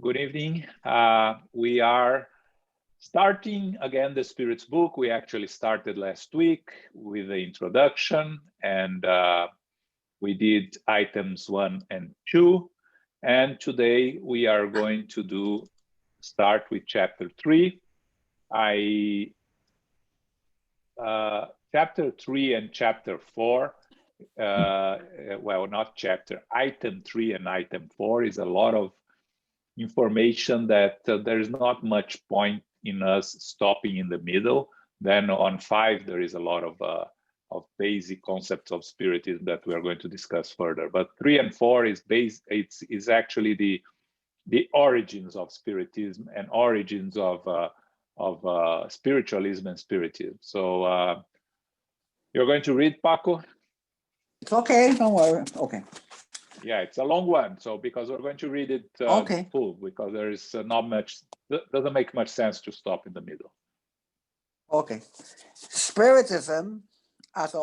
Good evening. We are starting again the Spirits book. We actually started last week with the introduction, and we did items 1 and 2. And today we are going to start with chapter 3. Chapter 3 and chapter 4. Well, not chapter. Item 3 and item 4 is a lot of information that there's not much point in us stopping in the middle. Then on 5 there is a lot of basic concepts of Spiritism that we are going to discuss further. But 3 and 4 is it's actually the origins of Spiritism and origins of spiritualism and Spiritism. So you're going to read, Paco? It's okay, don't worry. Okay. Yeah, it's a long one, so because we're going to read it full, because there is not much, doesn't make much sense to stop in the middle. Okay. Spiritism, as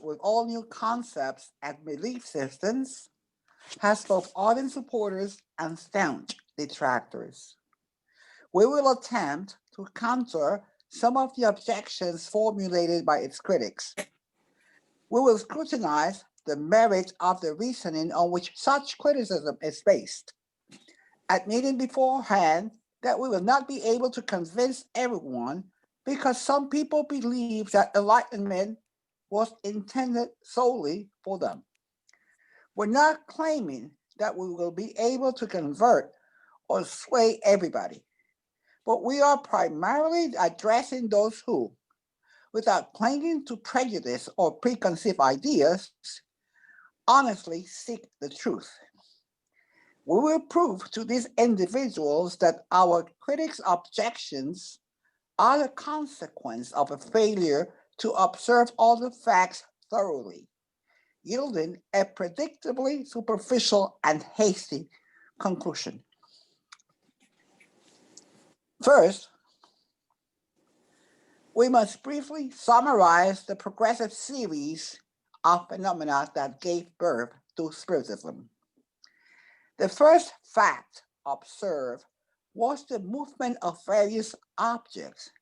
with all new concepts and belief systems, has both ardent supporters and staunch detractors. We will attempt to counter some of the objections formulated by its critics. We will scrutinize the merit of the reasoning on which such criticism is based, admitting beforehand that we will not be able to convince everyone because some people believe that enlightenment was intended solely for them. We're not claiming that we will be able to convert or sway everybody, but we are primarily addressing those who, without clinging to prejudice or preconceived ideas, honestly seek the truth. We will prove to these individuals that our critics' objections are the consequence of a failure to observe all the facts thoroughly, yielding a predictably superficial and hasty conclusion. First, we must briefly summarize the progressive series of phenomena that gave birth to Spiritism. The first fact observed was the movement of various objects,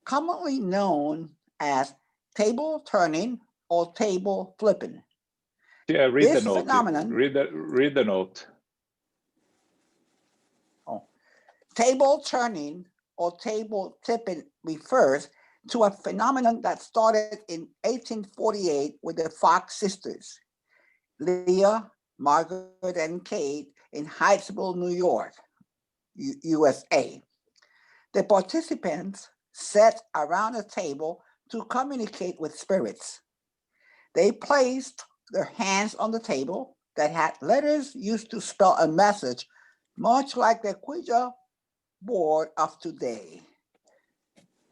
commonly known as table turning or table flipping. Yeah, read This the note. Phenomenon, read the note. Table turning or table tipping refers to a phenomenon that started in 1848 with the Fox sisters, Leah, Margaret, and Kate in Hightsville, New York, USA. The participants sat around a table to communicate with spirits. They placed their hands on the table that had letters used to spell a message, much like the Ouija board of today.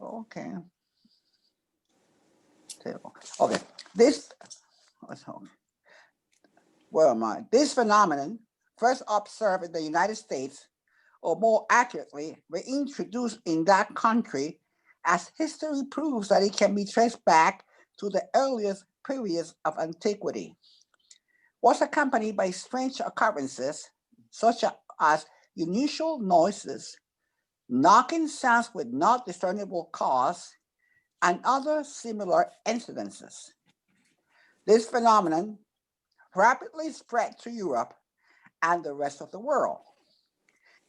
Okay. Okay. Where am I? This phenomenon, first observed in the United States, or more accurately, reintroduced in that country, as history proves that it can be traced back to the earliest periods of antiquity, was accompanied by strange occurrences, such as unusual noises, knocking sounds with not discernible cause, and other similar incidences. This phenomenon rapidly spread to Europe and the rest of the world.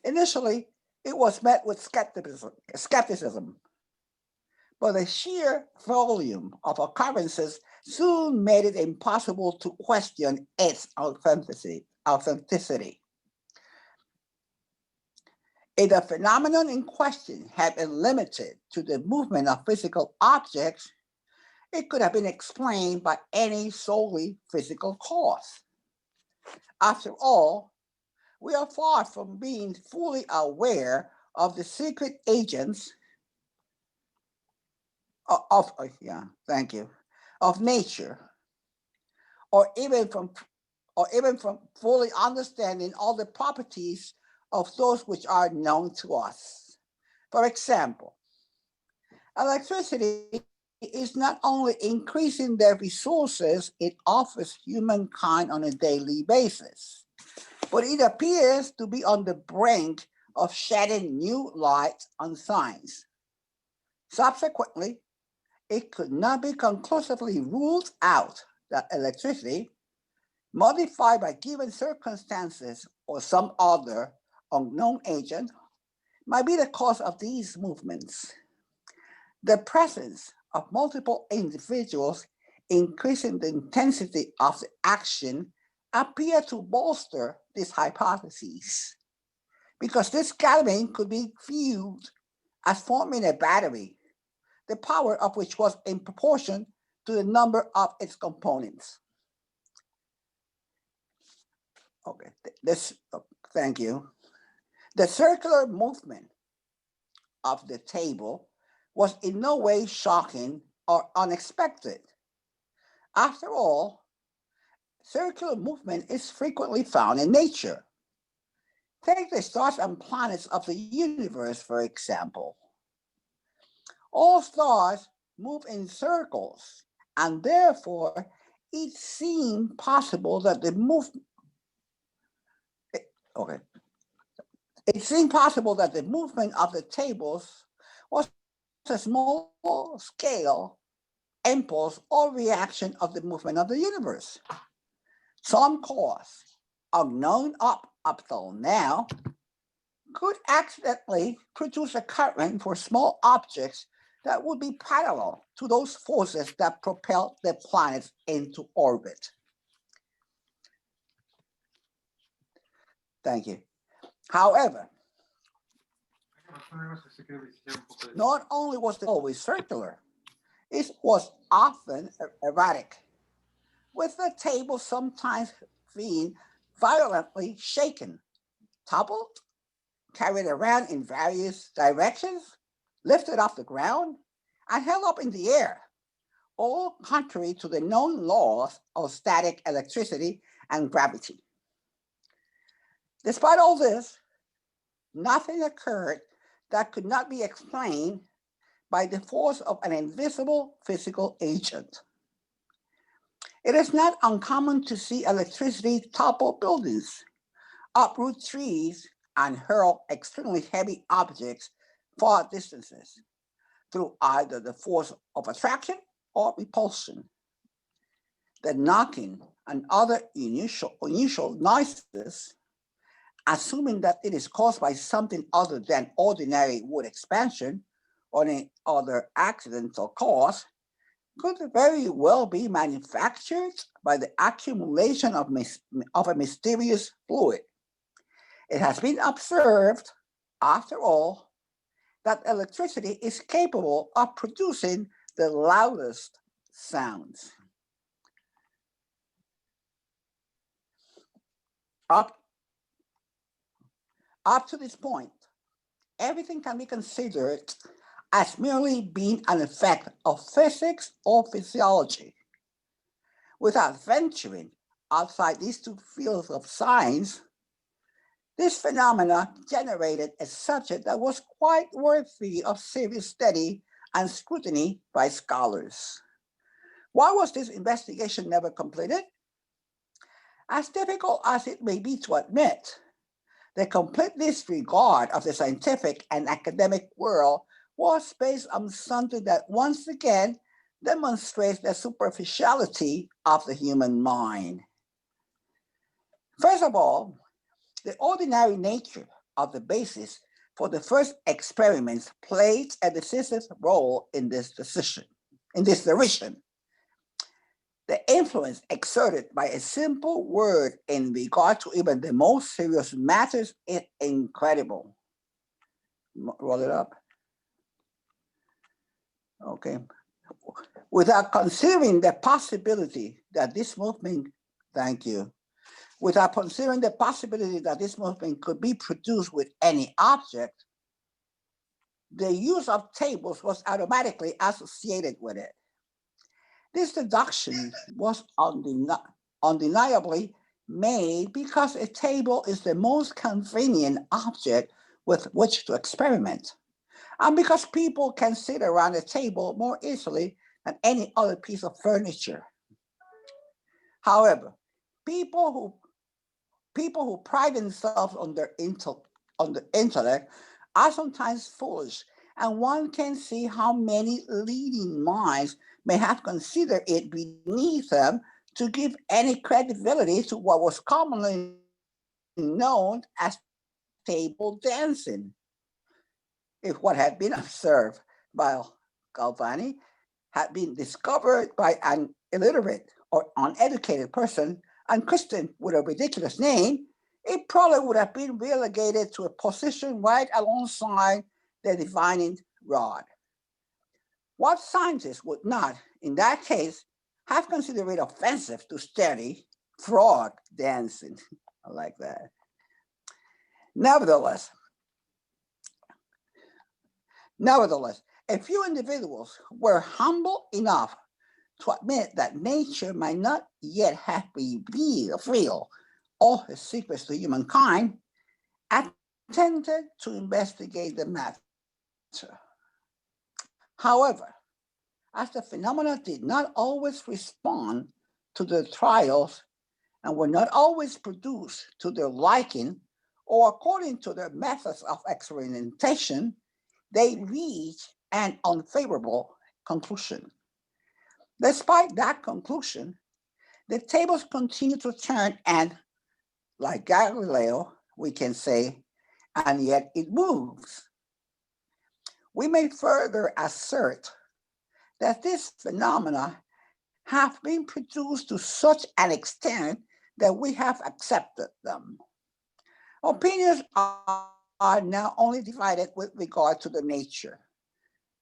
Initially, it was met with skepticism, but the sheer volume of occurrences soon made it impossible to question its authenticity. If the phenomenon in question had been limited to the movement of physical objects, it could have been explained by any solely physical cause. After all, we are far from being fully aware of the secret agents of nature, or even from fully understanding all the properties of those which are known to us. For example, electricity is not only increasing the resources it offers humankind on a daily basis, but it appears to be on the brink of shedding new light on science. Subsequently, it could not be conclusively ruled out that electricity, modified by given circumstances or some other unknown agent, might be the cause of these movements. The presence of multiple individuals increasing the intensity of the action appear to bolster this hypothesis, because this gathering could be viewed as forming a battery, the power of which was in proportion to the number of its components. Okay, thank you. The circular movement of the table was in no way shocking or unexpected. After all, circular movement is frequently found in nature. Take the stars and planets of the universe, for example. All stars move in circles, and therefore it seemed possible that the movement of the tables was a small scale impulse or reaction of the movement of the universe. Some cause, unknown up till now, could accidentally produce a current for small objects that would be parallel to those forces that propel the planets into orbit. Thank you. However, not only was it always circular, it was often erratic, with the table sometimes being violently shaken, toppled, carried around in various directions, lifted off the ground, and held up in the air, all contrary to the known laws of static electricity and gravity. Despite all this, nothing occurred that could not be explained by the force of an invisible physical agent. It is not uncommon to see electricity topple buildings, uproot trees, and hurl extremely heavy objects far distances through either the force of attraction or repulsion. The knocking and other unusual noises, assuming that it is caused by something other than ordinary wood expansion or any other accidental cause, could very well be manufactured by the accumulation of a mysterious fluid. It has been observed, after all, that electricity is capable of producing the loudest sounds. Up to this point, everything can be considered as merely being an effect of physics or physiology. Without venturing outside these two fields of science, this phenomena generated a subject that was quite worthy of serious study and scrutiny by scholars. Why was this investigation never completed? As difficult as it may be to admit, the complete disregard of the scientific and academic world was based on something that once again demonstrates the superficiality of the human mind. First of all, the ordinary nature of the basis for the first experiments played a decisive role in this decision. The influence exerted by a simple word in regard to even the most serious matters is incredible. Roll it up. Okay. Without considering the possibility that this movement, thank you, without considering the possibility that this movement could be produced with any object, the use of tables was automatically associated with it. This deduction was undeniably made because a table is the most convenient object with which to experiment, and because people can sit around a table more easily than any other piece of furniture. However, people People who pride themselves on their intellect are sometimes foolish, and one can see how many leading minds may have considered it beneath them to give any credibility to what was commonly known as table dancing. If what had been observed by Galvani had been discovered by an illiterate or uneducated person, unchristened with a ridiculous name, it probably would have been relegated to a position right alongside the divining rod. What scientists would not, in that case, have considered it offensive to study frog dancing? I like that. Nevertheless, Nevertheless, a few individuals were humble enough to admit that nature might not yet have revealed all her secrets to humankind, attempted to investigate the matter. However, as the phenomena did not always respond to their trials and were not always produced to their liking or according to their methods of experimentation, they reached an unfavorable conclusion. Despite that conclusion, the tables continue to turn, and like Galileo, we can say, and yet it moves. We may further assert that these phenomena have been produced to such an extent that we have accepted them. Opinions are now only divided with regard to the nature.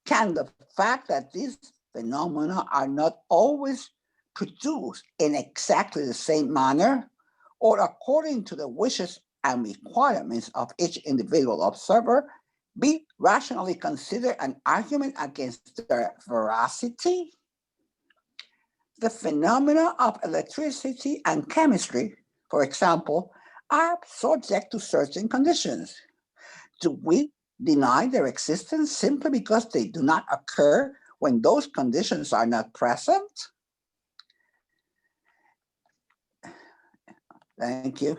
Can the fact that these phenomena are not always produced in exactly the same manner or according to the wishes and requirements of each individual observer be rationally considered an argument against their veracity? The phenomena of electricity and chemistry, for example, are subject to certain conditions. Do we deny their existence simply because they do not occur when those conditions are not present? Thank you.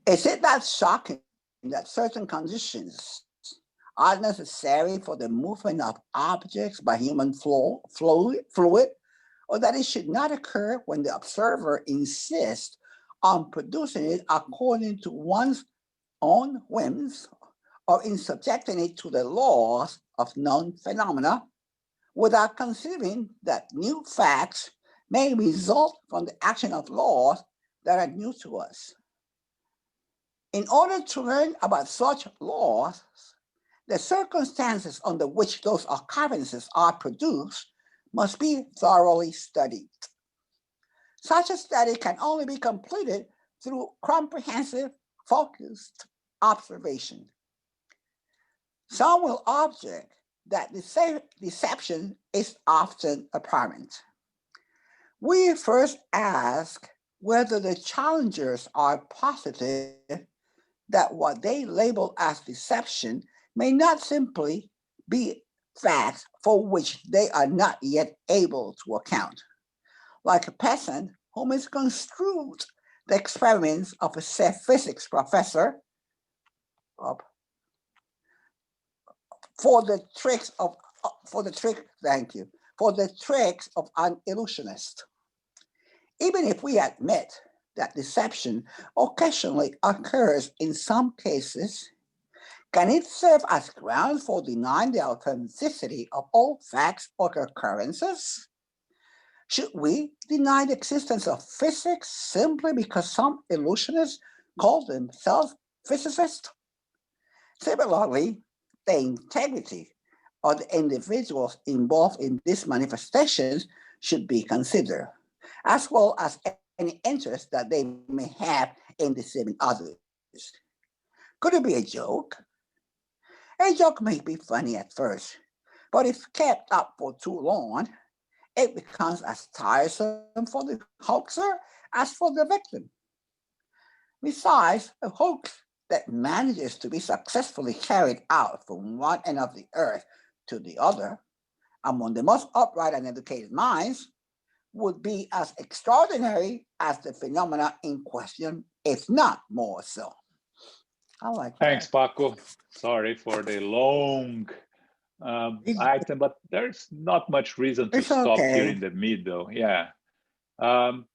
Is it that shocking that certain conditions are necessary for the movement of objects by human fluid, or that it should not occur when the observer insists on producing it according to one's own whims, or in subjecting it to the laws of known phenomena without considering that new facts may result from the action of laws that are new to us? In order to learn about such laws, the circumstances under which those occurrences are produced must be thoroughly studied. Such a study can only be completed through comprehensive, focused observation. Some will object that deception is often apparent. We first ask whether the challengers are positive that what they label as deception may not simply be facts for which they are not yet able to account, like a peasant who misconstrued the experiments of a physics professor of, for the tricks of for the tricks of an illusionist. Even if we admit that deception occasionally occurs in some cases, can it serve as grounds for denying the authenticity of all facts or occurrences? Should we deny the existence of physics simply because some illusionists call themselves physicists? Similarly, the integrity of the individuals involved in these manifestations should be considered, as well as any interest that they may have in deceiving others. Could it be a joke? A joke may be funny at first, but if kept up for too long, it becomes as tiresome for the hoaxer as for the victim. Besides, a hoax that manages to be successfully carried out from one end of the earth to the other among the most upright and educated minds would be as extraordinary as the phenomena in question It's not more so. I like Thanks, that. Paco. Sorry for the long item, but there's not much reason to It's stop here okay. in the middle. Yeah.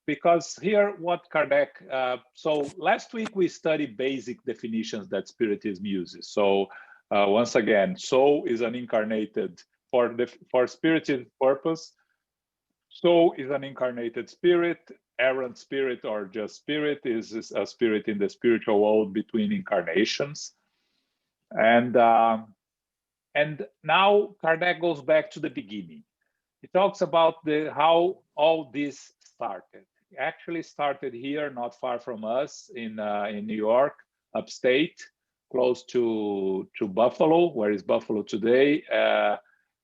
Because here, what Kardec, so last week we studied basic definitions that Spiritism uses. So once again, soul is an incarnated, for Spiritism purpose, soul is an incarnated spirit. Errant spirit or just spirit is a spirit in the spiritual world between incarnations. And now Kardec goes back to the beginning. He talks about how all this started. It actually started here, not far from us, in New York, upstate, close to Buffalo. Where is Buffalo today?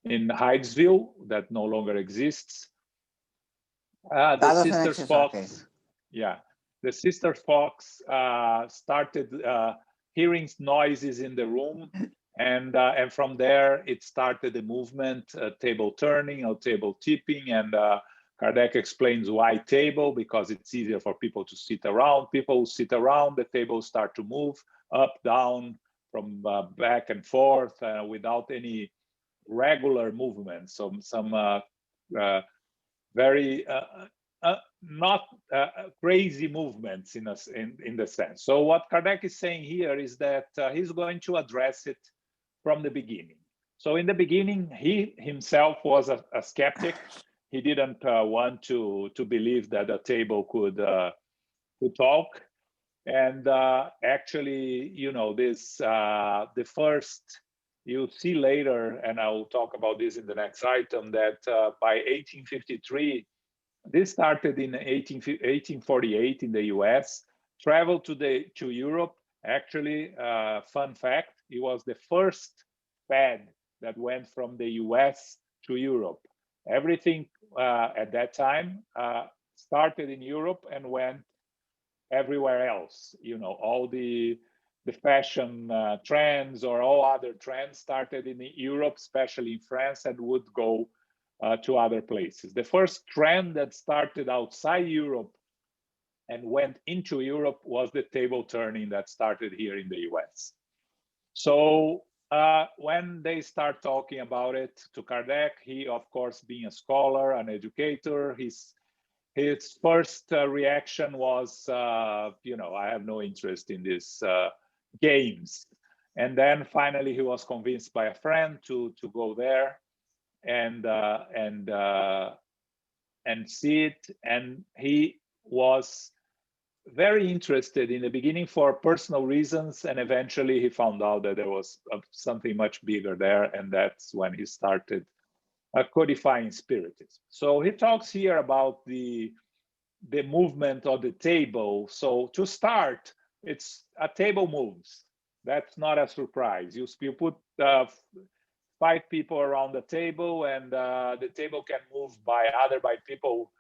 In Hydesville, that no longer exists. The Sisters Fox, okay. yeah, the Sister Fox started hearing noises in the room, and from there it started the movement, table turning or table tipping, and Kardec explains why table, because it's easier for people to sit around. People who sit around, the tables start to move up, down, from back and forth without any regular movement. So some very not crazy movements in the sense. So what Kardec is saying here is that he's going to address it from the beginning. So in the beginning, he himself was a skeptic. He didn't want to believe that a table could talk. And actually, you know, this the first, you'll see later, and I'll talk about this in the next item, that by 1853, this started in 1848 in the US, traveled to Europe. Actually, fun fact, it was the first fad that went from the US to Europe. Everything at that time started in Europe and went everywhere else. You know, all the fashion trends or all other trends started in Europe, especially in France, and would go to other places. The first trend that started outside Europe and went into Europe was the table turning that started here in the US. So when they start talking about it to Kardec, he, of course, being a scholar, an educator, his first reaction was, you know, I have no interest in these games. And then finally, he was convinced by a friend to go there and see it. And he was very interested in the beginning for personal reasons, and eventually he found out that there was something much bigger there, and that's when he started codifying Spiritism. So he talks here about the movement of the table. So to start, it's a table moves. That's not a surprise. You put 5 people around the table, and the table can move by people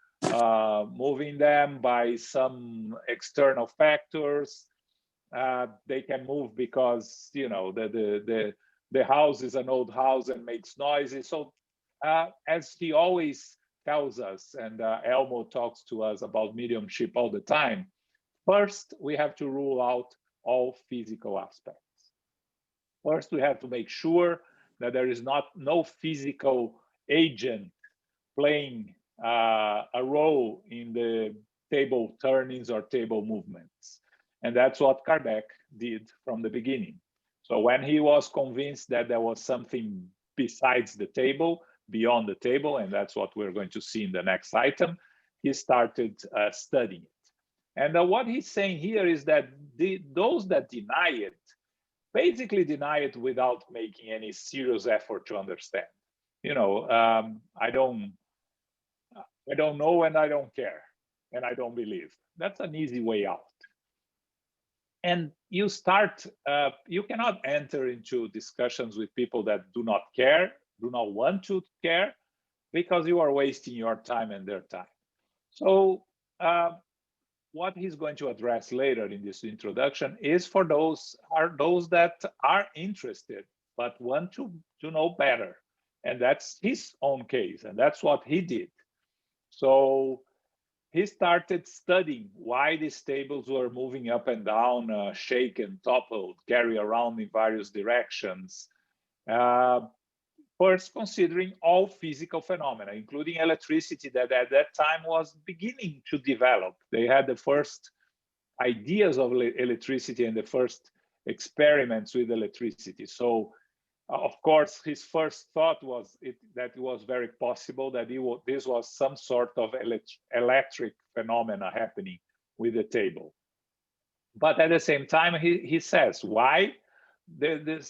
moving them, by some external factors. They can move because, you know, the house is an old house and makes noises. So as he always tells us, and Elmo talks to us about mediumship all the time, first we have to rule out all physical aspects. First, we have to make sure that there is no physical agent playing a role in the table turnings or table movements. And that's what Kardec did from the beginning. So when he was convinced that there was something besides the table, beyond the table, and that's what we're going to see in the next item, he started studying it. And what he's saying here is that those that deny it basically deny it without making any serious effort to understand. You know, I don't know, and I don't care, and I don't believe. That's an easy way out. And you cannot enter into discussions with people that do not care, do not want to care, because you are wasting your time and their time. So what he's going to address later in this introduction is for those that are interested but want to know better. And that's his own case, and that's what he did. So he started studying why these tables were moving up and down, shaken, toppled, carried around in various directions. First, considering all physical phenomena, including electricity that at that time was beginning to develop. They had the first ideas of electricity and the first experiments with electricity. So, of course, his first thought was that it was very possible that this was some sort of electric phenomena happening with the table. But at the same time, he says, why the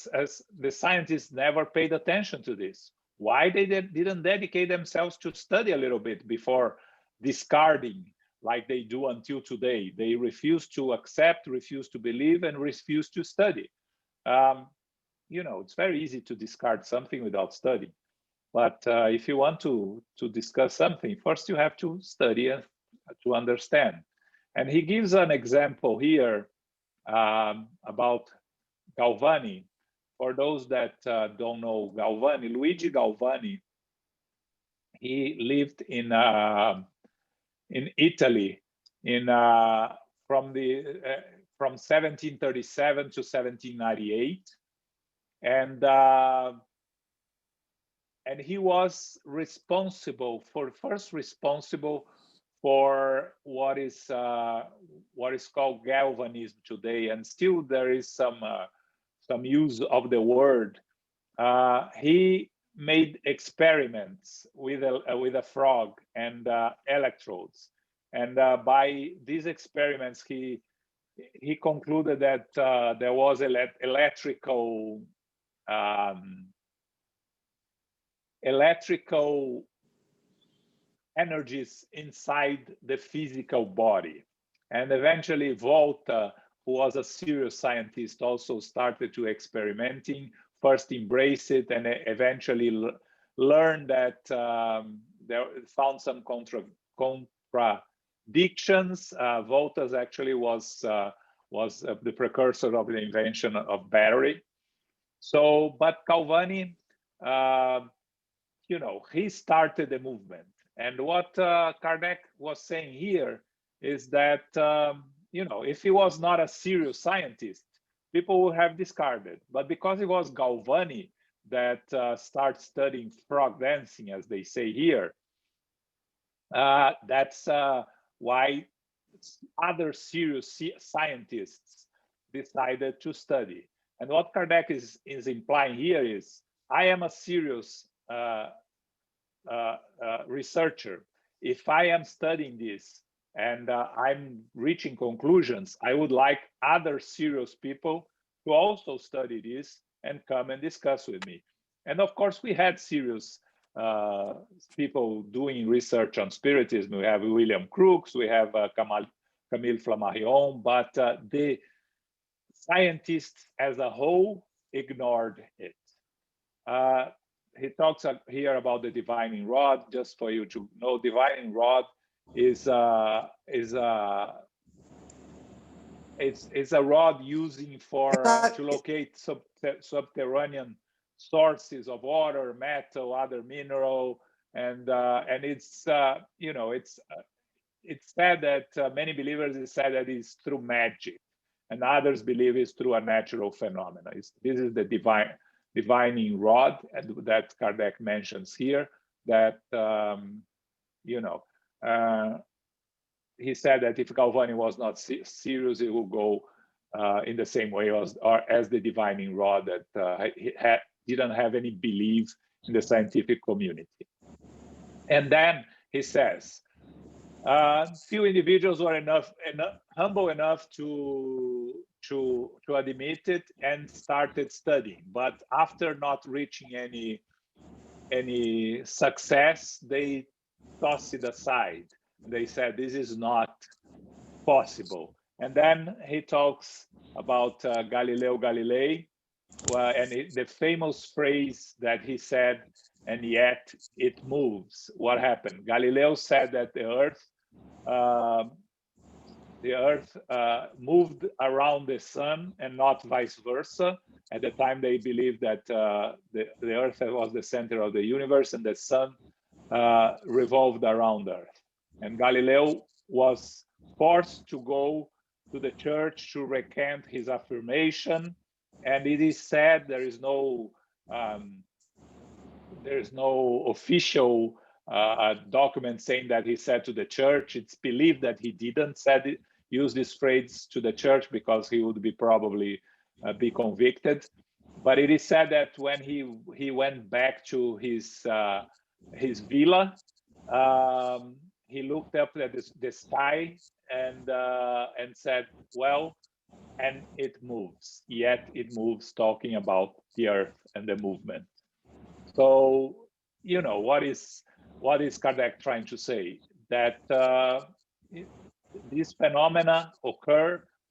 scientists never paid attention to this? Why they didn't dedicate themselves to study a little bit before discarding like they do until today? They refuse to accept, refuse to believe, and refuse to study. It's very easy to discard something without studying. But if you want to discuss something, first you have to study and to understand. And he gives an example here about Galvani. For those that don't know Galvani, Luigi Galvani, he lived in Italy from 1737 to 1798, and he was responsible for what is called galvanism today, and still there is some use of the word. He made experiments with a frog and electrodes, and by these experiments, he concluded that there was electrical energies inside the physical body. And eventually Volta, who was a serious scientist, also started to experimenting, first embrace it, and eventually learned that there found some contradictions. Volta's actually was the precursor of the invention of battery. So, but Galvani, he started the movement. And what Kardec was saying here is that, if he was not a serious scientist, people would have discarded. But because it was Galvani that started studying frog dancing, as they say here, that's why other serious scientists decided to study. And what Kardec is implying here is, I am a serious researcher. If I am studying this and I'm reaching conclusions, I would like other serious people to also study this and come and discuss with me. And of course, we had serious people doing research on Spiritism. We have William Crookes, we have Camille Flammarion, but the scientists as a whole ignored it. He talks here about the divining rod. Just for you to know, divining rod is a rod using to locate subterranean sources of water, metal, other mineral, and it's it's said that many believers said that it's through magic, and others believe it's through a natural phenomena. This is the divining rod that Kardec mentions here, that he said that if Galvani was not serious, he would go in the same way as the divining rod, that he didn't have any belief in the scientific community. And then he says, few individuals were humble enough to admit it and started studying. But after not reaching any success, they tossed it aside. They said, this is not possible. And then he talks about Galileo Galilei, and the famous phrase that he said, and yet it moves. What happened? Galileo said that the Earth moved around the sun and not vice versa. At the time, they believed that the Earth was the center of the universe and the sun revolved around Earth. And Galileo was forced to go to the church to recant his affirmation. And it is said there is no official document saying that he said to the church. It's believed that he didn't use this phrase to the church because he would be probably be convicted. But it is said that when he went back to his villa, he looked up at the sky and said, "Well," and it moves. Yet it moves, talking about the earth and the movement. So, you know, what is Kardec trying to say? That these phenomena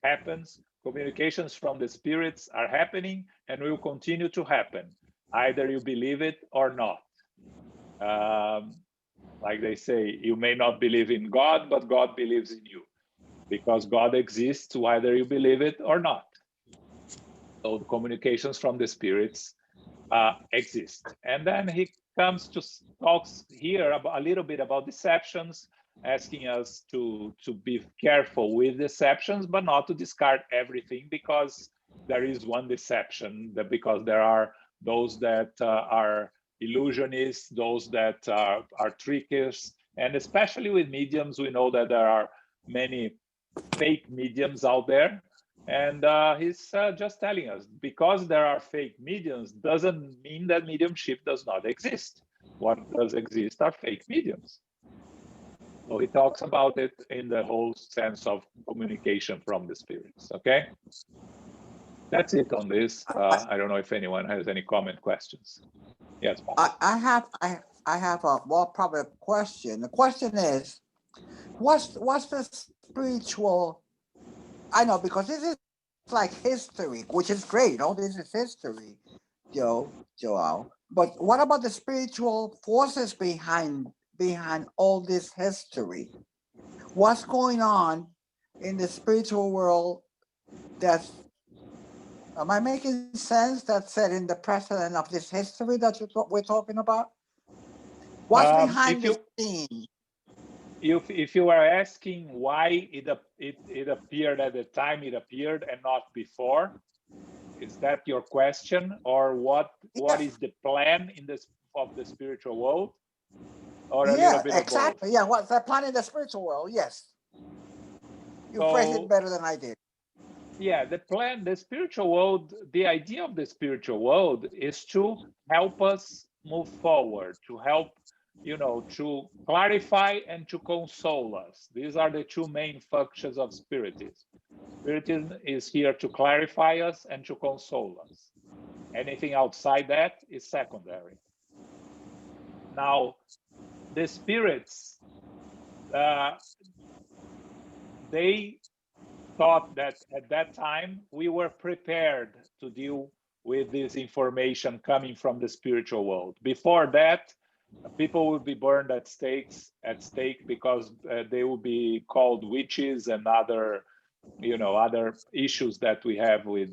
happens, communications from the spirits are happening and will continue to happen. Either you believe it or not. Like they say, you may not believe in God, but God believes in you. Because God exists, whether you believe it or not. So the communications from the spirits exist. And then he comes to talks here about, a little bit about deceptions, asking us to be careful with deceptions, but not to discard everything, because there is one deception, because there are those that are illusionists, those that are trickers, and especially with mediums, we know that there are many fake mediums out there. And he's just telling us, because there are fake mediums doesn't mean that mediumship does not exist. What does exist are fake mediums. So he talks about it in the whole sense of communication from the spirits. Okay, that's it on this. I don't know if anyone has any comment, questions. Yes, Paul. I have a probably a question. The question is, what's the spiritual? I know, because this is like history, which is great. This is history, Joel. But what about the spiritual forces behind all this history? What's going on in the spiritual world? That's Am I making sense? That's set in the precedent of this history that we're talking about. What's behind the scene? If you are asking why it appeared at the time it appeared and not before, is that your question? Or what is the plan of the spiritual world? Or a little bit exactly. of both? Yeah, what's the plan in the spiritual world? Yes. You phrased it better than I did. Yeah, the spiritual world, the idea of the spiritual world is to help us move forward, to help, to clarify and to console us. These are the two main functions of Spiritism. Spiritism is here to clarify us and to console us. Anything outside that is secondary. Now, the spirits, they thought that at that time we were prepared to deal with this information coming from the spiritual world. Before that, people would be burned at stake because they would be called witches and other issues that we had with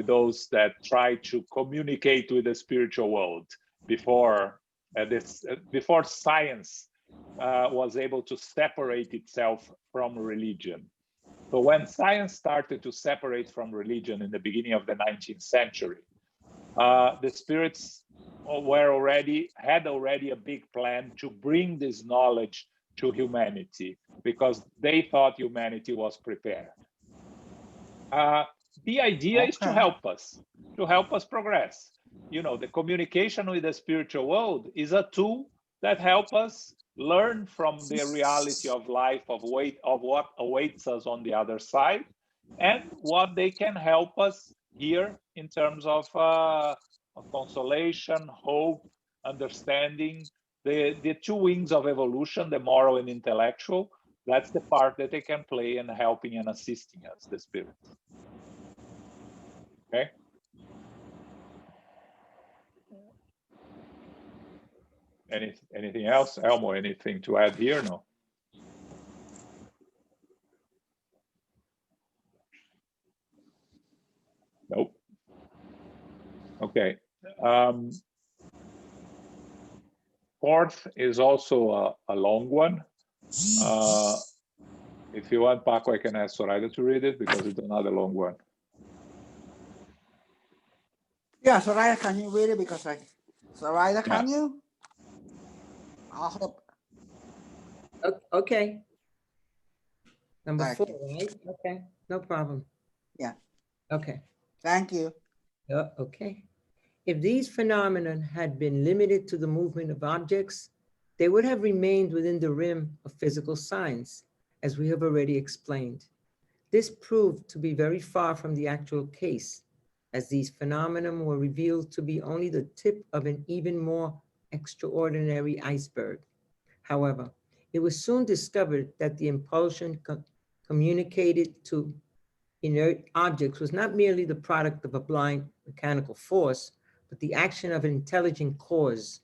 those that try to communicate with the spiritual world before science was able to separate itself from religion. So when science started to separate from religion in the beginning of the 19th century, the spirits had already a big plan to bring this knowledge to humanity, because they thought humanity was prepared. The idea is to help us progress. The communication with the spiritual world is a tool that helps us learn from the reality of life, of what awaits us on the other side, and what they can help us here in terms of consolation, hope, understanding, the two wings of evolution, the moral and intellectual. That's the part that they can play in helping and assisting us, the spirits. Okay. Anything else, Elmo? Anything to add here? No. Nope. Okay. fourth is also a long one. If you want, Paco, I can ask Zoraida to read it because it's another long one. Yeah, Soraya, can you read it? Because Soraya, can you? I'll help. Okay. Number Thank 4, you. right? Okay, no problem. Yeah. Okay. Thank you. Okay. If these phenomena had been limited to the movement of objects, they would have remained within the rim of physical science, as we have already explained. This proved to be very far from the actual case, as these phenomena were revealed to be only the tip of an even more extraordinary iceberg. However, it was soon discovered that the impulsion communicated to inert objects was not merely the product of a blind mechanical force, but the action of an intelligent cause.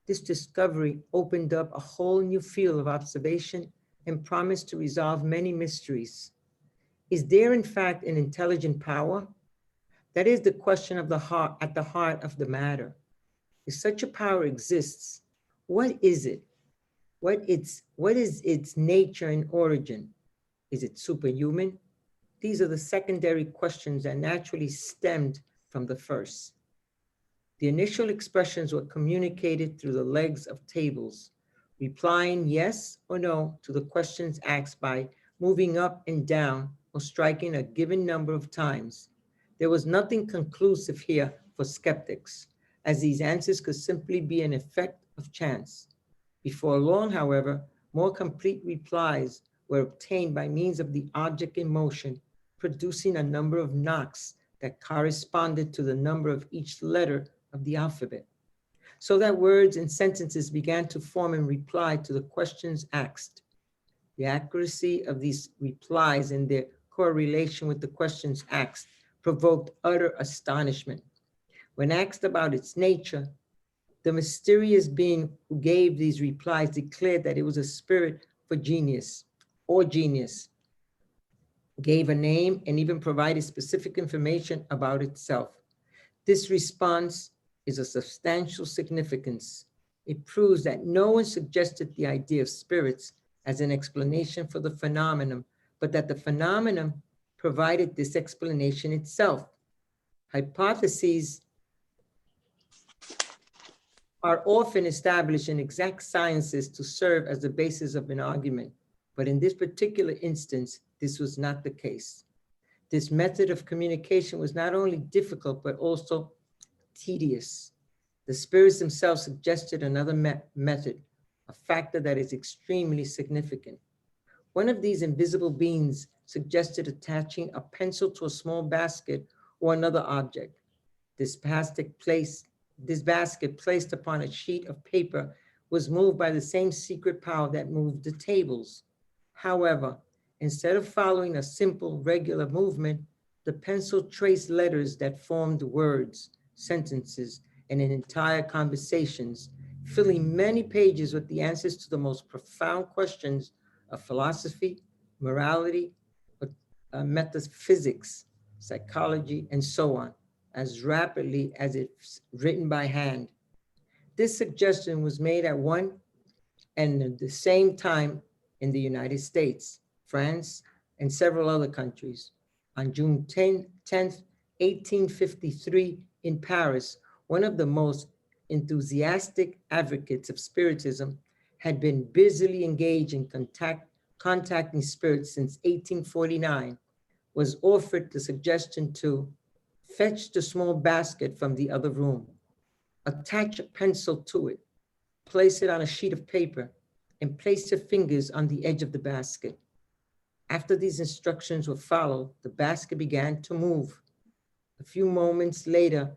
This discovery opened up a whole new field of observation and promised to resolve many mysteries. Is there in fact an intelligent power? That is the question of the heart, at the heart of the matter. If such a power exists, what is it? What is its nature and origin? Is it superhuman? These are the secondary questions that naturally stemmed from the first. The initial expressions were communicated through the legs of tables, replying yes or no to the questions asked by moving up and down or striking a given number of times. There was nothing conclusive here for skeptics, as these answers could simply be an effect of chance. Before long, however, more complete replies were obtained by means of the object in motion, producing a number of knocks that corresponded to the number of each letter of the alphabet, so that words and sentences began to form in reply to the questions asked. The accuracy of these replies and their correlation with the questions asked provoked utter astonishment. When asked about its nature, the mysterious being who gave these replies declared that it was a spirit for genius or genius, gave a name, and even provided specific information about itself. This response is of substantial significance. It proves that no one suggested the idea of spirits as an explanation for the phenomenon, but that the phenomenon provided this explanation itself. Hypotheses are often established in exact sciences to serve as the basis of an argument, but in this particular instance, this was not the case. This method of communication was not only difficult, but also tedious. The spirits themselves suggested another method, a factor that is extremely significant. One of these invisible beings suggested attaching a pencil to a small basket or another object. This basket placed upon a sheet of paper was moved by the same secret power that moved the tables. However, instead of following a simple, regular movement, the pencil traced letters that formed words, sentences, and entire conversations, filling many pages with the answers to the most profound questions of philosophy, morality, metaphysics, psychology, and so on, as rapidly as it's written by hand. This suggestion was made at one and at the same time in the United States, France, and several other countries. On June 10th, 1853, in Paris, one of the most enthusiastic advocates of Spiritism had been busily engaged in contacting spirits since 1849, was offered the suggestion to fetch the small basket from the other room, attach a pencil to it, place it on a sheet of paper, and place your fingers on the edge of the basket. After these instructions were followed, the basket began to move. A few moments later,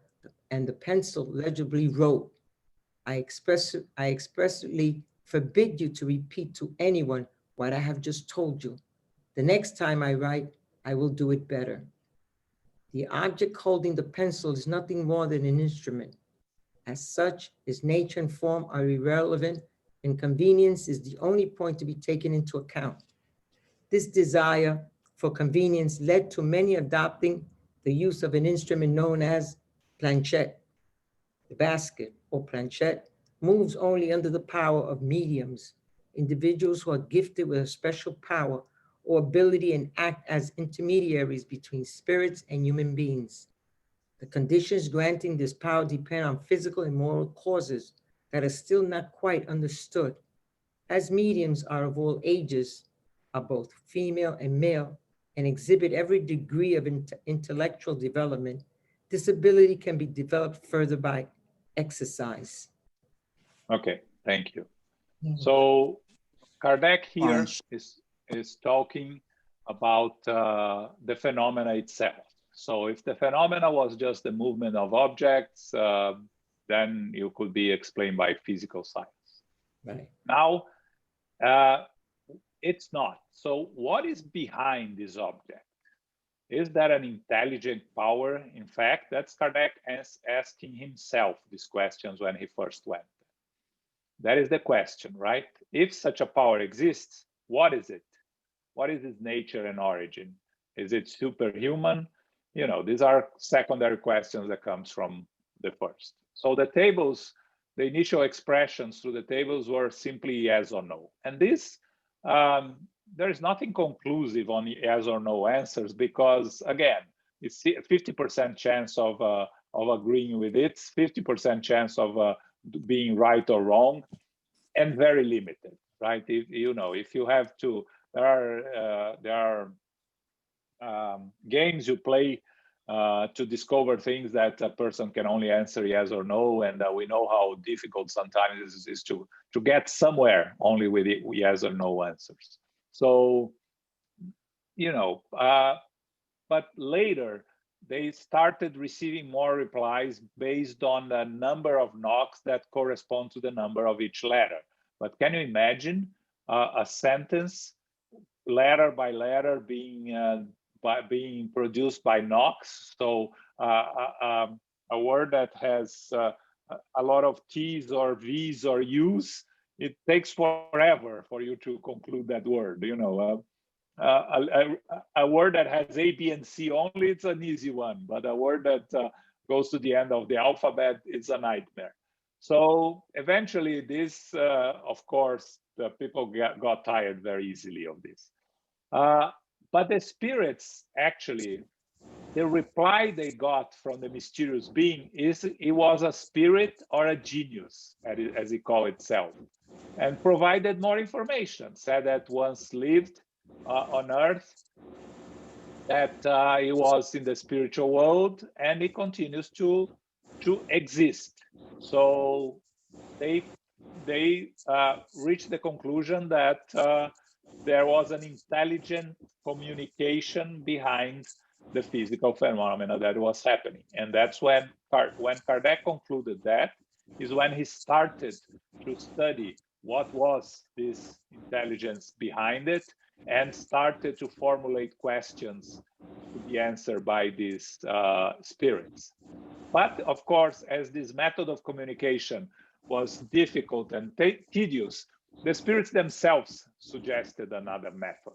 and the pencil legibly wrote, I expressly forbid you to repeat to anyone what I have just told you. The next time I write, I will do it better. The object holding the pencil is nothing more than an instrument. As such, its nature and form are irrelevant, and convenience is the only point to be taken into account. This desire for convenience led to many adopting the use of an instrument known as planchette. The basket or planchette moves only under the power of mediums, individuals who are gifted with a special power or ability and act as intermediaries between spirits and human beings. The conditions granting this power depend on physical and moral causes that are still not quite understood. As mediums are of all ages, are both female and male, and exhibit every degree of intellectual development, this ability can be developed further by exercise. Okay, thank you. So Kardec here is talking about the phenomena itself. So if the phenomena was just the movement of objects, then it could be explained by physical science. Right. Now, it's not. So what is behind this object? Is that an intelligent power? In fact, that's Kardec asking himself these questions when he first went. That is the question, right? If such a power exists, what is it? What is its nature and origin? Is it superhuman? You know, these are secondary questions that comes from the first. So the tables, the initial expressions through the tables were simply yes or no. And this, there is nothing conclusive on yes or no answers because, again, it's 50% chance of agreeing with it, 50% chance of being right or wrong, and very limited, right? If you have to, there are games you play to discover things that a person can only answer yes or no, and we know how difficult sometimes it is to get somewhere only with yes or no answers. So, but later they started receiving more replies based on the number of knocks that correspond to the number of each letter. But can you imagine a sentence, letter by letter, being produced by knocks? So a word that has a lot of T's or V's or U's, it takes forever for you to conclude that word. A word that has A, B, and C only, it's an easy one. But a word that goes to the end of the alphabet, it's a nightmare. So eventually this, of course, the people got tired very easily of this. But the spirits, actually, the reply they got from the mysterious being is it was a spirit or a genius, as it called itself, and provided more information, said that once lived on Earth, that he was in the spiritual world, and he continues to exist. So they reached the conclusion that there was an intelligent communication behind the physical phenomena that was happening, and that's when Kardec concluded that is when he started to study what was this intelligence behind it, and started to formulate questions to be answered by these spirits. But of course, as this method of communication was difficult and tedious, the spirits themselves suggested another method: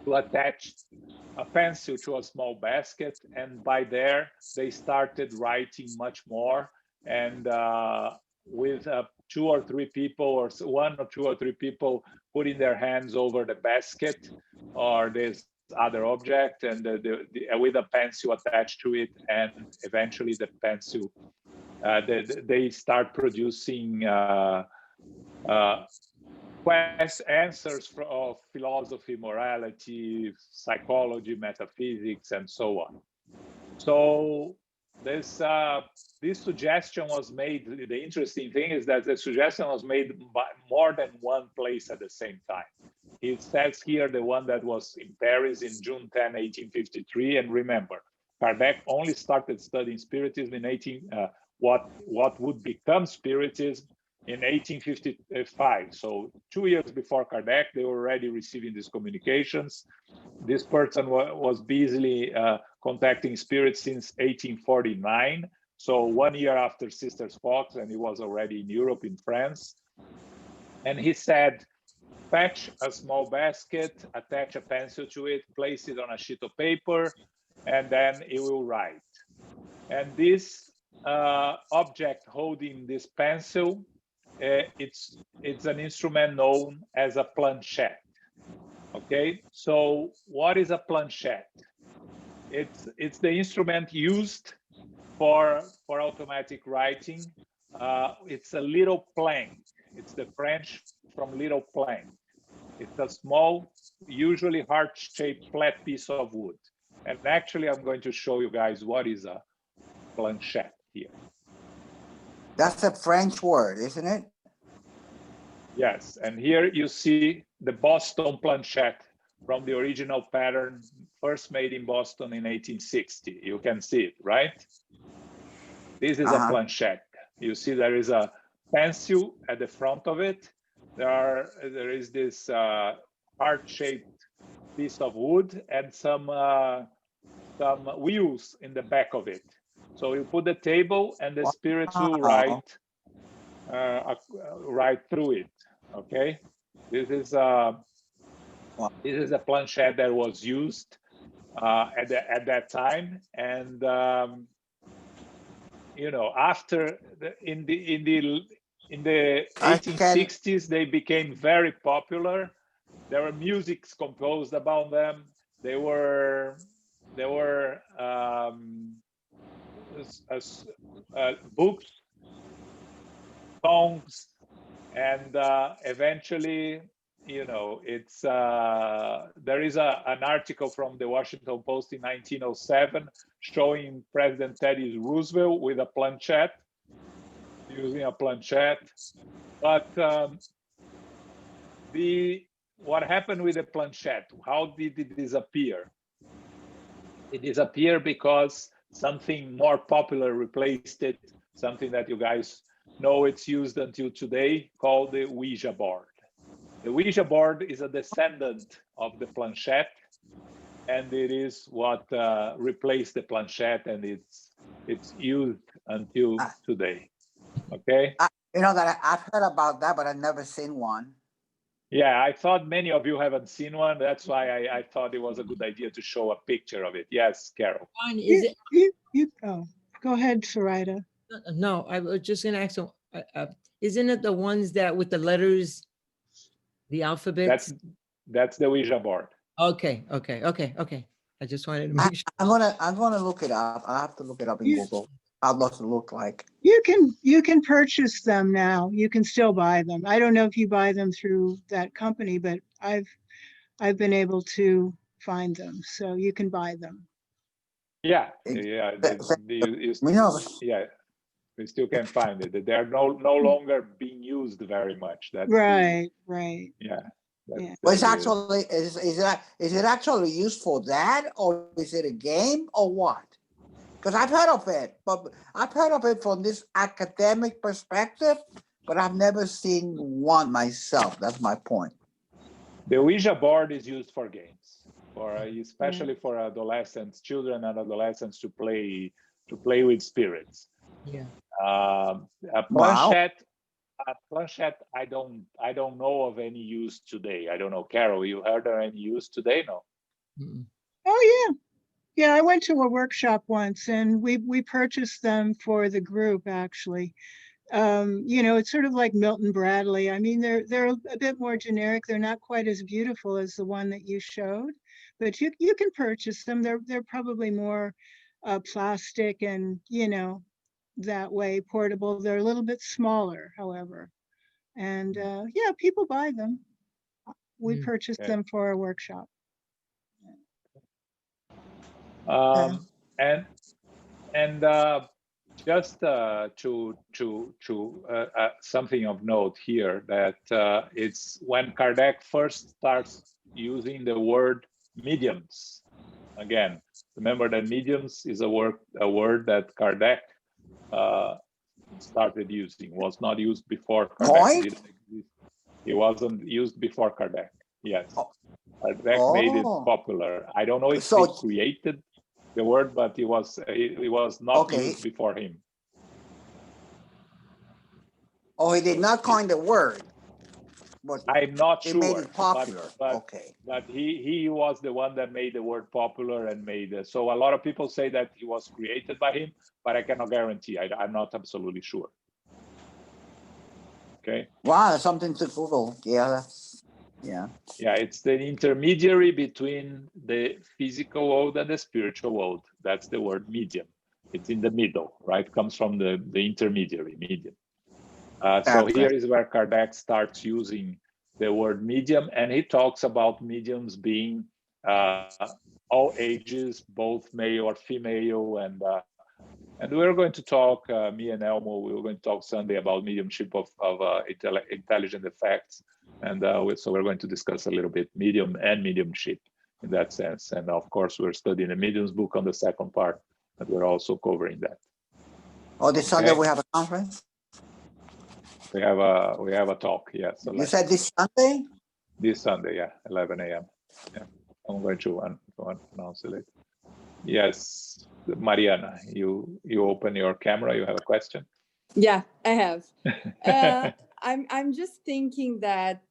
to attach a pencil to a small basket, and by there they started writing much more, and with two or three people, or one or two or three people, putting their hands over the basket or this other object, and with a pencil attached to it, and eventually the pencil, they start producing answers of philosophy, morality, psychology, metaphysics, and so on. So this suggestion was made. The interesting thing is that the suggestion was made by more than one place at the same time. It says here the one that was in Paris in June 10, 1853. And remember, Kardec only started studying Spiritism in what would become Spiritism in 1855. So 2 years before Kardec, they were already receiving these communications. This person was busily contacting spirits since 1849. So 1 year after Sisters Fox, and he was already in Europe, in France. And he said, fetch a small basket, attach a pencil to it, place it on a sheet of paper, and then it will write. And this object holding this pencil, it's an instrument known as a planchette. Okay, so what is a planchette? It's the instrument used for automatic writing. It's a little plank. It's the French from little plank. It's a small, usually heart-shaped flat piece of wood. And actually, I'm going to show you guys what is a planchette here. That's a French word, isn't it? Yes, and here you see the Boston planchette from the original pattern, first made in Boston in 1860. You can see it, right? This is a planchette. You see there is a pencil at the front of it. There is this heart-shaped piece of wood and some wheels in the back of it. So you put the table and the spirits will write through it. Okay, this is a planchette that was used at that time, and you know, after in the 1860s they became very popular. There were musics composed about them. There were books, songs, and eventually, you know, it's there is an article from the Washington Post in 1907 showing President Teddy Roosevelt with a planchette, using a planchette. But what happened with the planchette? How did it disappear? It disappeared because something more popular replaced it, something that you guys know it's used until today, called the Ouija board. The Ouija board is a descendant of the planchette, and it is what replaced the planchette, and it's used until today. Okay. You know that I've heard about that, but I've never seen one. Yeah, I thought many of you haven't seen one. That's why I thought it was a good idea to show a picture of it. Yes, Carol. Is it? Oh, go ahead, Sarita. No, I was just going to ask, isn't it the ones that with the letters, the alphabets? That's the Ouija board. Okay. I just wanted to make sure. I'm gonna look it up. I have to look it up in Google. How does it look like? You can purchase them now. You can still buy them. I don't know if you buy them through that company, but I've been able to find them, so you can buy them. Yeah. We still can find it. They're no longer being used very much. That's right. Yeah. Well, it's actually is it actually used for that, or is it a game, or what? Because I've heard of it, but I've heard of it from this academic perspective, but I've never seen one myself. That's my point. The Ouija board is used for games, especially for adolescents, children and adolescents to play with spirits. Yeah. A planchette. A planchette, I don't know of any use today. I don't know, Carol, you heard of any use today? No. Mm-mm. Oh yeah. I went to a workshop once, and we purchased them for the group. Actually, you know, it's sort of like Milton Bradley. I mean, they're a bit more generic. They're not quite as beautiful as the one that you showed, but you can purchase them. They're probably more plastic and, you know, that way portable. They're a little bit smaller, however, and yeah, people buy them. We purchased them for a workshop. And just to something of note here, that it's when Kardec first starts using the word mediums. Again, remember that mediums is a word that Kardec started using, was not used before Kardec. It didn't exist. It wasn't used before Kardec. Yes. Kardec made it popular. I don't know if he created the word, but it was not used before him. Oh, he did not coin the word. but I'm not it made sure, it popular. but Okay. he was the one that made the word popular and made it. So a lot of people say that he was created by him, but I cannot guarantee. I'm not absolutely sure. Okay. Wow, something to Google. Yeah. Yeah. Yeah, it's the intermediary between the physical world and the spiritual world. That's the word medium. It's in the middle, right? Comes from the intermediary, medium. So Gotcha. here is where Kardec starts using the word medium, and he talks about mediums being all ages, both male or female, and we're going to talk, me and Elmo, we were going to talk Sunday about mediumship of intelligent effects. And so we're going to discuss a little bit medium and mediumship in that sense. And of course, we're studying the medium's book on the second part, and we're also covering that. Oh, this Sunday we have a conference? We have a talk, yes. You said this Sunday? This Sunday, yeah, 11 a.m. Yeah, I'm going to announce it later. Yes, Mariana, you open your camera. You have a question? Yeah, I have. I'm just thinking that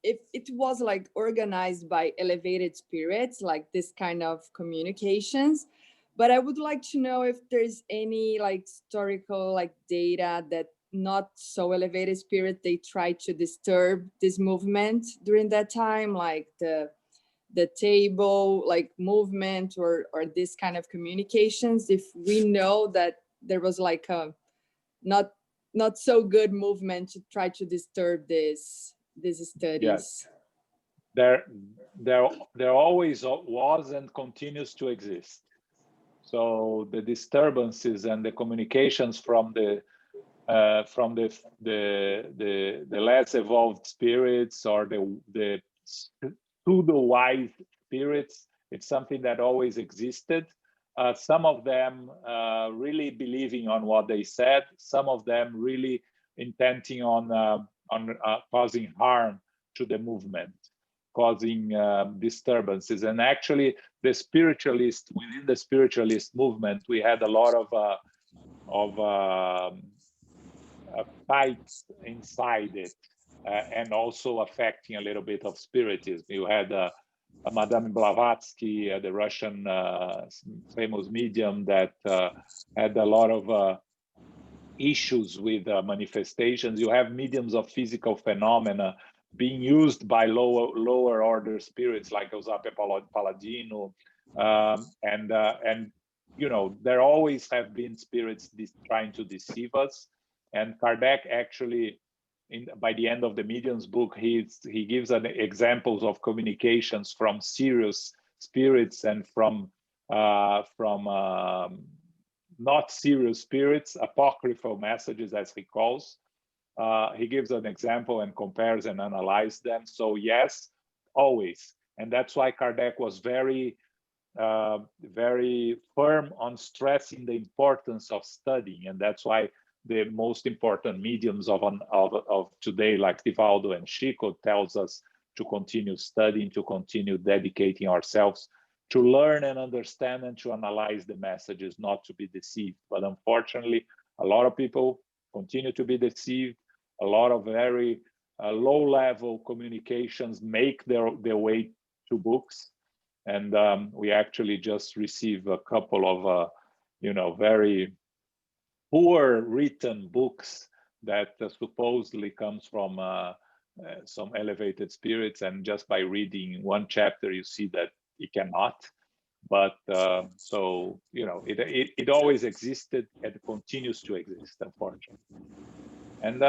if it was like organized by elevated spirits, like this kind of communications, but I would like to know if there's any like historical like data that not so elevated spirit they try to disturb this movement during that time, like the table like movement or this kind of communications, if we know that there was like a not so good movement to try to disturb these studies. Yes. There always was and continues to exist. So the disturbances and the communications from the less evolved spirits or the pseudo-wise spirits, it's something that always existed. Some of them really believing on what they said, some of them really intending on causing harm to the movement, causing disturbances. And actually, the spiritualist, within the spiritualist movement, we had a lot of fights inside it, and also affecting a little bit of spiritism. You had Madame Blavatsky, the Russian famous medium that had a lot of issues with manifestations. You have mediums of physical phenomena being used by lower order spirits like Giuseppe Palladino, and you know, there always have been spirits trying to deceive us. And Kardec actually, by the end of the medium's book, he gives examples of communications from serious spirits and from not serious spirits, apocryphal messages, as he calls. He gives an example and compares and analyzes them. So yes, always. And that's why Kardec was very firm on stressing the importance of studying. And that's why the most important mediums of today, like Divaldo and Chico, tells us to continue studying, to continue dedicating ourselves to learn and understand and to analyze the messages, not to be deceived. But unfortunately, a lot of people continue to be deceived. A lot of very low-level communications make their way to books. And we actually just received a couple of, very poor written books that supposedly comes from some elevated spirits. And just by reading one chapter, you see that it cannot. But so, it always existed and continues to exist, unfortunately. And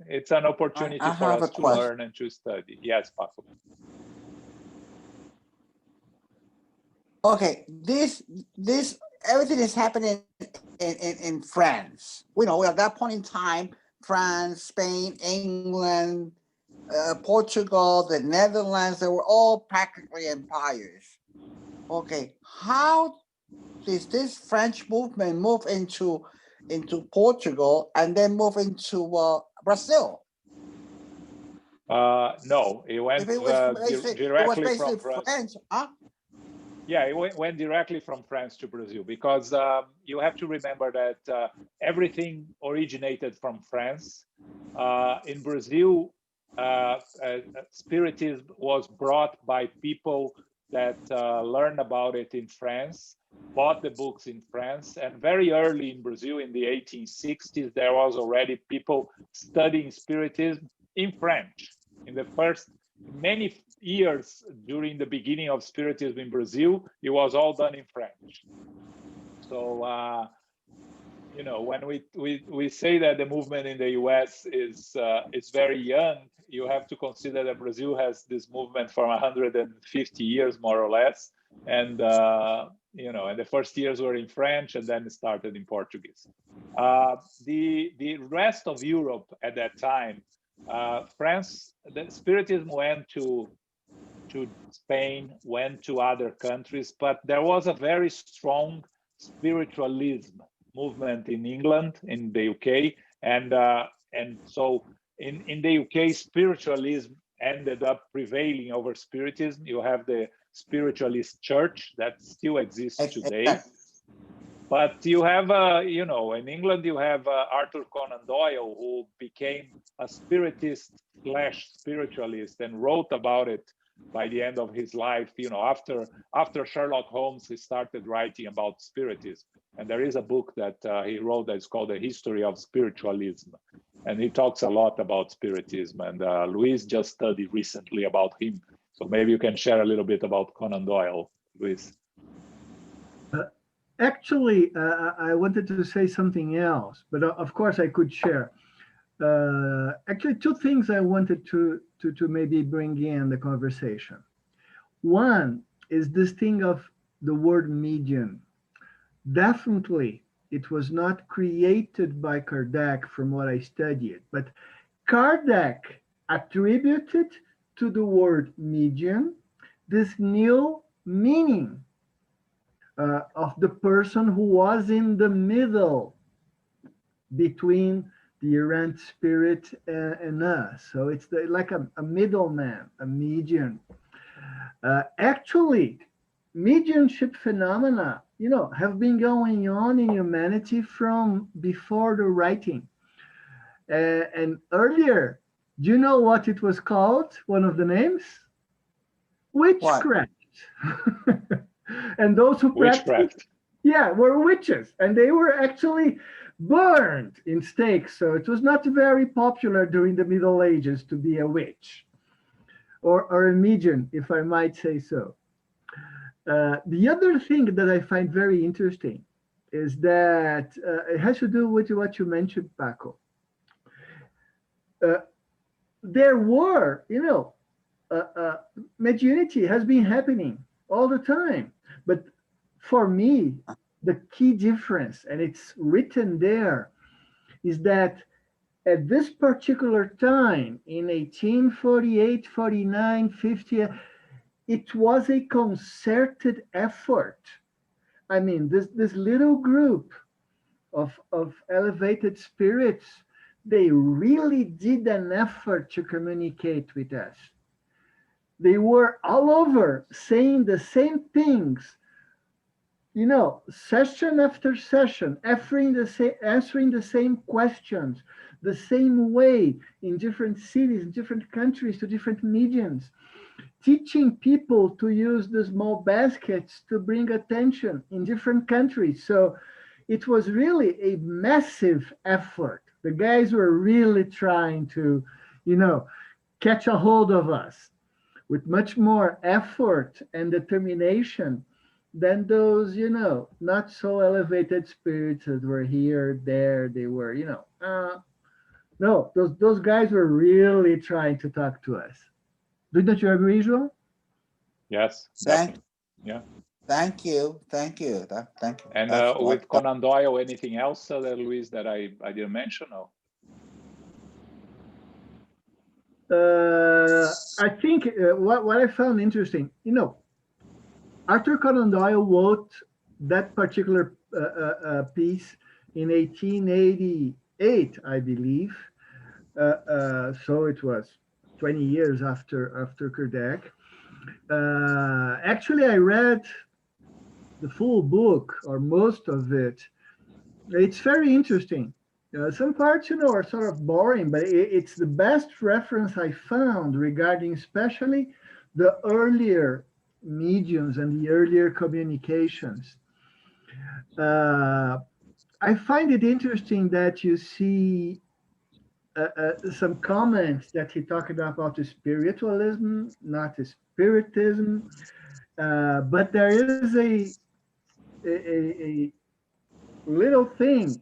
it's an opportunity for us to learn and to study. Yes, Paco. Okay, this everything is happening in France. We know at that point in time, France, Spain, England, Portugal, the Netherlands, they were all practically empires. Okay, how did this French movement move into Portugal and then move into Brazil? No, it went directly from French, huh? Yeah, it went directly from France to Brazil, because you have to remember that everything originated from France. In Brazil, Spiritism was brought by people that learned about it in France, bought the books in France, and very early in Brazil in the 1860s, there was already people studying Spiritism in French. In the first many years during the beginning of Spiritism in Brazil, it was all done in French. So, you know, when we say that the movement in the US is very young, you have to consider that Brazil has this movement for 150 years, more or less. And, you know, and the first years were in French and then it started in Portuguese. The rest of Europe at that time, France, the Spiritism went to Spain, went to other countries, but there was a very strong spiritualism movement in England, in the UK, and so in the UK, spiritualism ended up prevailing over Spiritism. You have the Spiritualist Church that still exists today. But you have, you know, in England, you have Arthur Conan Doyle, who became a Spiritist / spiritualist and wrote about it by the end of his life. You know, after Sherlock Holmes, he started writing about Spiritism. And there is a book that he wrote that's called The History of Spiritualism. And he talks a lot about Spiritism. And Luis just studied recently about him. So maybe you can share a little bit about Conan Doyle, Luis. Actually, I wanted to say something else, but of course I could share. Actually, two things I wanted to maybe bring in the conversation. One is this thing of the word medium. Definitely, it was not created by Kardec from what I studied, but Kardec attributed to the word medium this new meaning of the person who was in the middle between the errant spirit and us. So it's like a middleman, a medium. Actually, mediumship phenomena, you know, have been going on in humanity from before the writing. And earlier, do you know what it was called? One of the names? Witchcraft. And those who practiced, yeah, were witches, and they were actually burned in stakes. So it was not very popular during the Middle Ages to be a witch or a medium, if I might say so. The other thing that I find very interesting is that it has to do with what you mentioned, Paco. There were, you know, mediunity has been happening all the time. But for me, the key difference, and it's written there, is that at this particular time, in 1848, 49, 50, it was a concerted effort. I mean, this little group of elevated spirits, they really did an effort to communicate with us. They were all over saying the same things, you know, session after session, answering the same questions, the same way in different cities, in different countries, to different mediums, teaching people to use the small baskets to bring attention in different countries. So it was really a massive effort. The guys were really trying to, you know, catch a hold of us with much more effort and determination than those, you know, not so elevated spirits that were here, there, they were, you know. No, those guys were really trying to talk to us. Don't you agree, João? Yes, definitely. Yeah. Thank you. Thank you. Thank you. And with Conan Doyle, anything else, Luis, that I didn't mention? No. I think what I found interesting, you know, Arthur Conan Doyle wrote that particular piece in 1888, I believe. So it was 20 years after Kardec. Actually, I read the full book or most of it. It's very interesting. Some parts, are sort of boring, but it's the best reference I found regarding especially the earlier mediums and the earlier communications. I find it interesting that you see some comments that he talked about the spiritualism, not the spiritism, but there is a little thing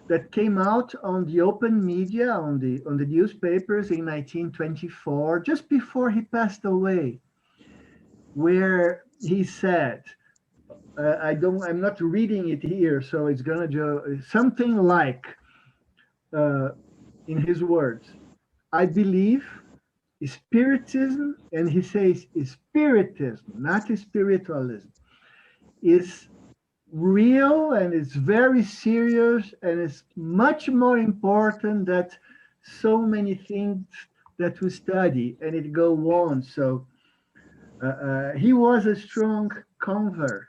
that came out on the open media, on the newspapers in 1924, just before he passed away, where he said, I'm not reading it here, so it's gonna something like, in his words, I believe Spiritism, and he says Spiritism, not spiritualism, is real and it's very serious and it's much more important than so many things that we study, and it go on. So he was a strong convert.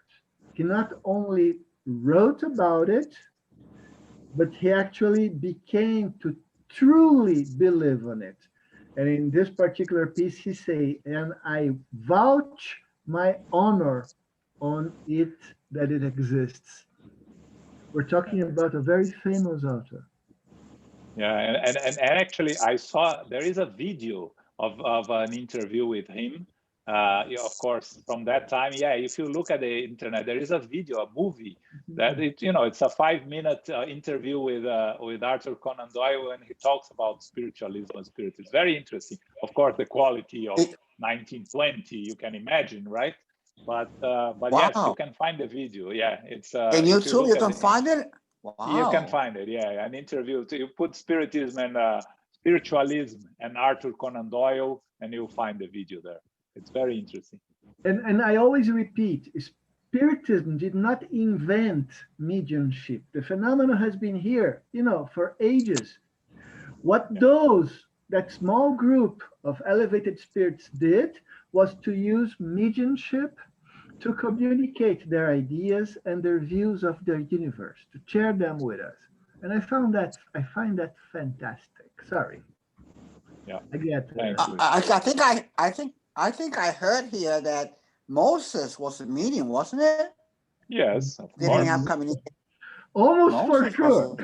He not only wrote about it, but he actually became to truly believe on it. And in this particular piece, he say, and I vouch my honor on it that it exists. We're talking about a very famous author. Yeah, and actually, I saw there is a video of an interview with him. Yeah, of course, from that time, yeah. If you look at the internet, there is a video, a movie that it's a 5-minute interview with Arthur Conan Doyle, and he talks about spiritualism and spiritism. Very interesting. Of course, the quality of 1920, you can imagine, right? But Wow. yes, you can find the video. Yeah, it's in YouTube. You can find it. Wow. You can find it. Yeah, an interview. You put Spiritism and spiritualism and Arthur Conan Doyle, and you'll find the video there. It's very interesting. And I always repeat, Spiritism did not invent mediumship. The phenomenon has been here, for ages. What that small group of elevated spirits did was to use mediumship to communicate their ideas and their views of their universe, to share them with us. And I find that fantastic. Sorry. Yeah. I think I heard here that Moses was a medium, wasn't it? Yes, of They course. didn't have communication. Almost for sure.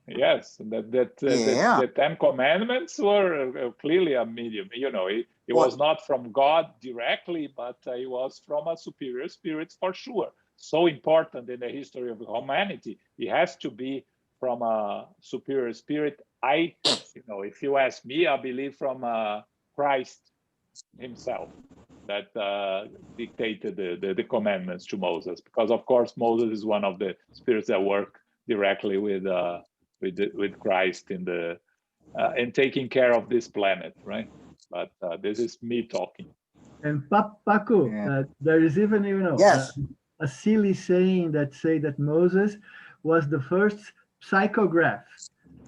Yes, the 10 Commandments were clearly a medium. He was not from God directly, but he was from a superior spirit for sure. So important in the history of humanity. He has to be from a superior spirit. If you ask me, I believe from Christ himself that dictated the commandments to Moses, because of course Moses is one of the spirits that work directly with Christ in taking care of this planet, right? But this is me talking. And Paco, there is even a silly saying that Moses was the first psychograph,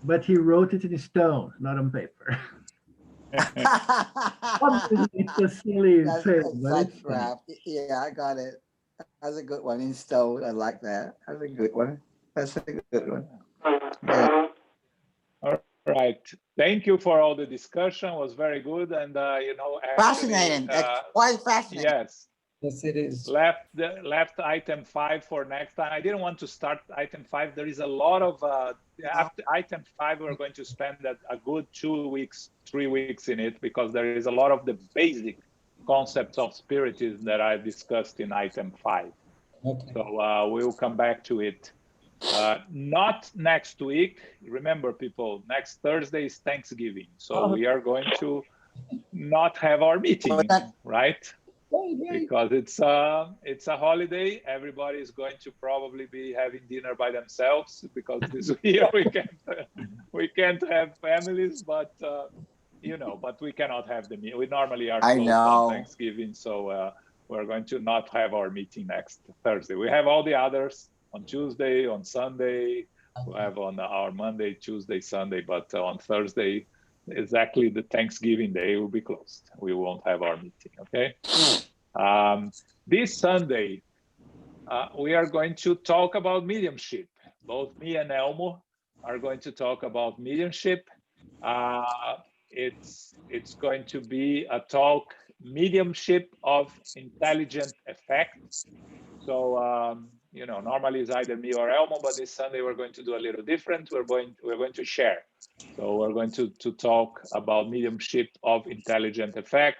but he wrote it in stone, not on paper. It's a silly saying, but it's funny. Yeah, I got it. That's a good one. In stone, I like that. That's a good one. Yeah. All right. Thank you for all the discussion. It was very good, and fascinating. Quite fascinating. Yes. Yes, it is. Left item 5 for next time. I didn't want to start item 5. There is a lot of after item 5. We're going to spend a good 2 weeks, 3 weeks in it, because there is a lot of the basic concepts of Spiritism that I discussed in item 5. Okay. So we'll come back to it. Not next week. Remember, people, next Thursday is Thanksgiving, so we are going to not have our meeting, right? Because it's a holiday. Everybody is going to probably be having dinner by themselves, because this year we can't have families, but but we cannot have the meeting. We normally are closed on Thanksgiving, so we're going to not have our meeting next Thursday. We have all the others on Tuesday, on Sunday. We'll have on our Monday, Tuesday, Sunday, but on Thursday, exactly the Thanksgiving day, will be closed. We won't have our meeting, okay? This Sunday, we are going to talk about mediumship. Both me and Elmo are going to talk about mediumship. It's going to be a talk, mediumship of intelligent effect. So normally it's either me or Elmo, but this Sunday we're going to do a little different. We're going to share. So we're going to talk about mediumship of intelligent effect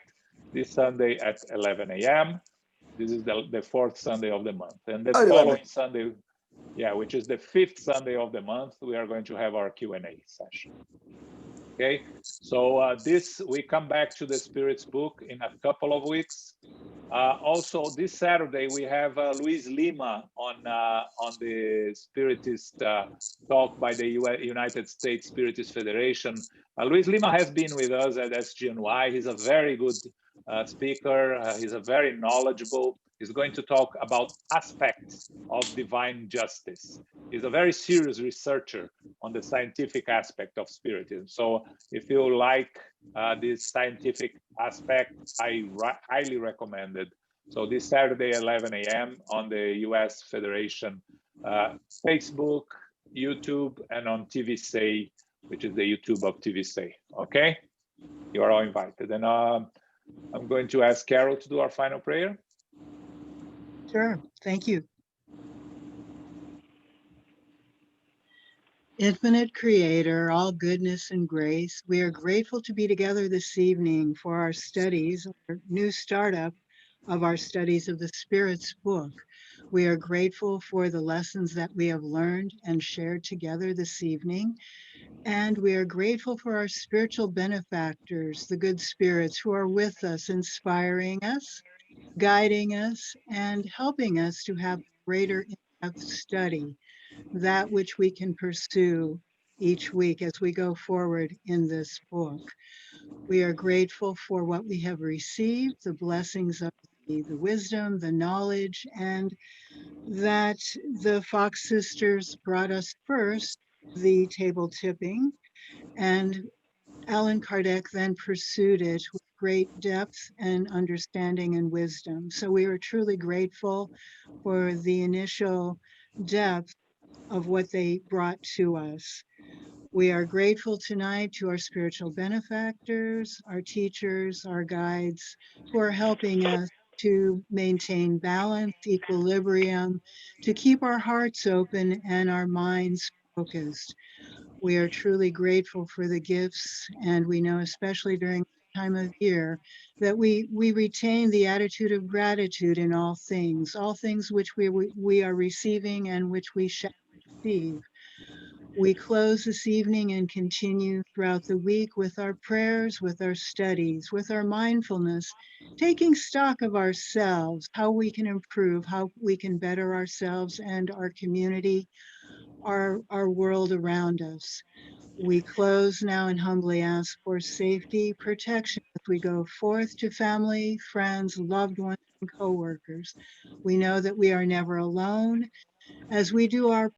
this Sunday at 11 a.m. This is the fourth Sunday of the month, and the following Sunday, which is the fifth Sunday of the month, we are going to have our Q&A session. Okay, so we come back to the Spirits book in a couple of weeks. Also, this Saturday we have Luis Lima on the Spiritist talk by the United States Spiritist Federation. Luis Lima has been with us at SGNY. He's a very good speaker. He's a very knowledgeable. He's going to talk about aspects of divine justice. He's a very serious researcher on the scientific aspect of Spiritism. So if you like this scientific aspect, I highly recommend it. So this Saturday, 11 a.m. on the US Federation Facebook, YouTube, and on TVSay, which is the YouTube of TVSay. Okay, you are all invited. And I'm going to ask Carol to do our final prayer. Sure, thank you. Infinite Creator, all goodness and grace, we are grateful to be together this evening for our studies, our new startup of our studies of the Spirit's book. We are grateful for the lessons that we have learned and shared together this evening. And we are grateful for our spiritual benefactors, the good spirits who are with us, inspiring us, guiding us, and helping us to have greater in-depth study, that which we can pursue each week as we go forward in this book. We are grateful for what we have received, the blessings of the wisdom, the knowledge, and that the Fox sisters brought us first, the table tipping, and Allan Kardec then pursued it with great depth and understanding and wisdom. So we are truly grateful for the initial depth of what they brought to us. We are grateful tonight to our spiritual benefactors, our teachers, our guides, who are helping us to maintain balance, equilibrium, to keep our hearts open and our minds focused. We are truly grateful for the gifts, and we know, especially during this time of year, that we retain the attitude of gratitude in all things which we are receiving and which we shall receive. We close this evening and continue throughout the week with our prayers, with our studies, with our mindfulness, taking stock of ourselves, how we can improve, how we can better ourselves and our community, our world around us. We close now and humbly ask for safety, protection as we go forth to family, friends, loved ones, and co-workers. We know that we are never alone. As we do our